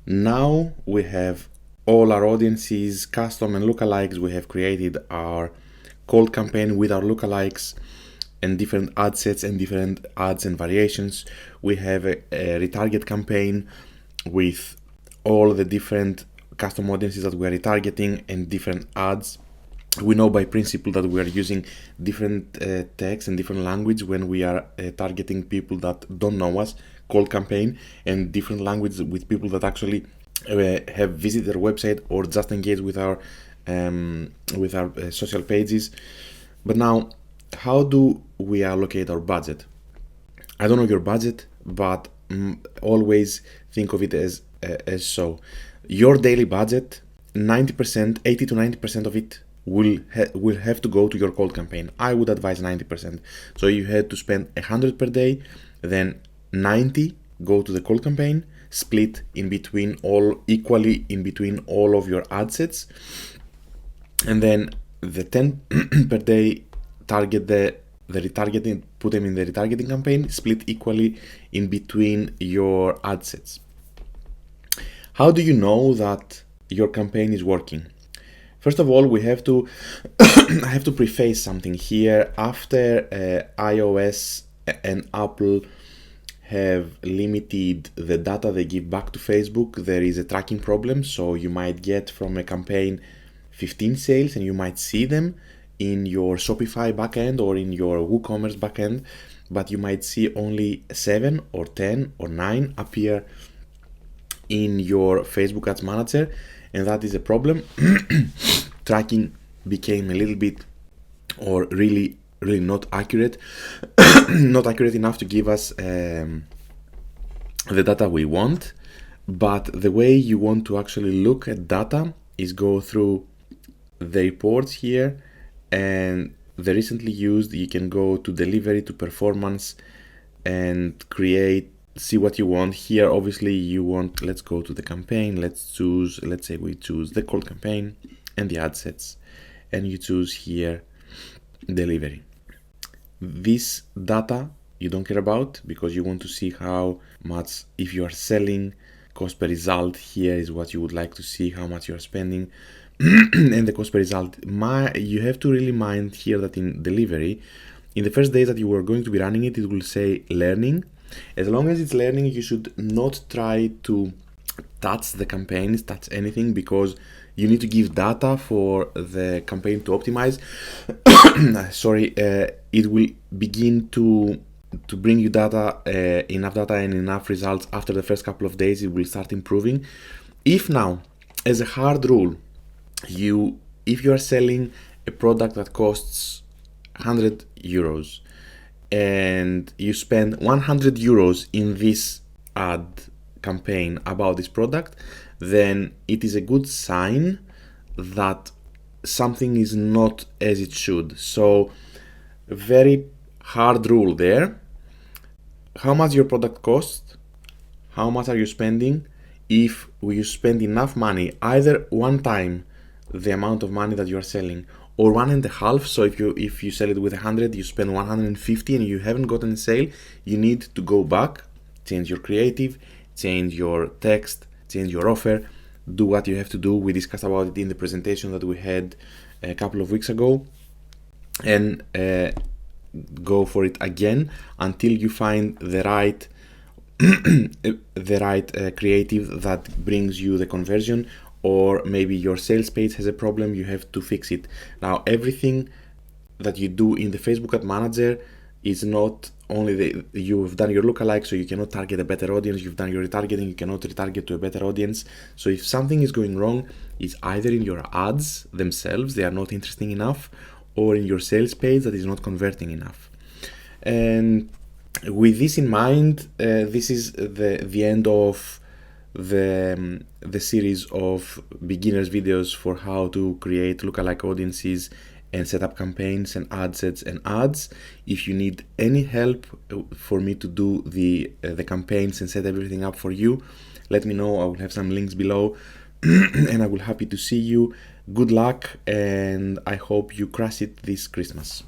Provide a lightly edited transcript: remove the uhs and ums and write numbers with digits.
Now we have all our audiences, custom and lookalikes. We have created our cold campaign with our lookalikes and different ad sets and different ads and variations. We have a retarget campaign with all the different custom audiences that we are retargeting and different ads. We know by principle that we are using different text and different language when we are targeting people that don't know us, cold campaign, and different language with people that actually have visited our website or just engaged with our social pages. But now, how do we allocate our budget? I don't know your budget, but always think of it as so. Your daily budget, 90%, 80 to 90% of it will have to go to your cold campaign. I would advise 90%. So you had to spend 100 per day, then 90 go to the cold campaign, split in between equally in between all of your ad sets, and then the 10 per day target the retargeting, put them in the retargeting campaign, split equally in between your ad sets. How do you know that your campaign is working? First of all, we have to I have to preface something here. After iOS and Apple have limited the data they give back to Facebook, there is a tracking problem. So you might get from a campaign 15 sales and you might see them in your Shopify backend or in your WooCommerce backend, but you might see only 7 or 10 or 9 appear in your Facebook Ads Manager, and that is a problem. Tracking became a little bit, or really not accurate, not accurate enough to give us the data we want. But the way you want to actually look at data is go through the reports here, and the recently used, you can go to delivery, to performance, and see what you want. Here obviously you want, let's go to the campaign, let's say we choose the cold campaign and the ad sets, and you choose here delivery. This data you don't care about because you want to see how much, if you are selling, cost per result. Here is what you would like to see, how much you are spending and the cost per result. You have to really mind here that in delivery, in the first days that you are going to be running it, it will say learning. As long as it's learning, you should not try to touch the campaigns, touch anything, because you need to give data for the campaign to optimize. Sorry, it will begin to bring you data, enough data and enough results after the first couple of days. It will start improving. If now, as a hard rule, if you are selling a product that costs 100 euros and you spend 100 euros in this ad campaign about this product, then it is a good sign that something is not as it should. So very hard rule there. How much your product costs, how much are you spending? If you spend enough money, either one time the amount of money that you are selling, or 1.5. So if you sell it with 100, you spend 150 and you haven't gotten a sale, you need to go back, change your creative, change your text, change your offer, do what you have to do. We discussed about it in the presentation that we had a couple of weeks ago, and go for it again until you find the right creative that brings you the conversion. Or maybe your sales page has a problem, you have to fix it. Now, everything that you do in the Facebook Ad Manager is not only you've done your lookalike, so you cannot target a better audience. You've done your retargeting, you cannot retarget to a better audience. So if something is going wrong, it's either in your ads themselves, they are not interesting enough, or in your sales page that is not converting enough. And with this in mind, this is the end of the series of beginners videos for how to create lookalike audiences and set up campaigns and ad sets and ads. If you need any help for me to do the campaigns and set everything up for you, let me know. I will have some links below and I will be happy to see you. Good luck, and I hope you crush it this Christmas.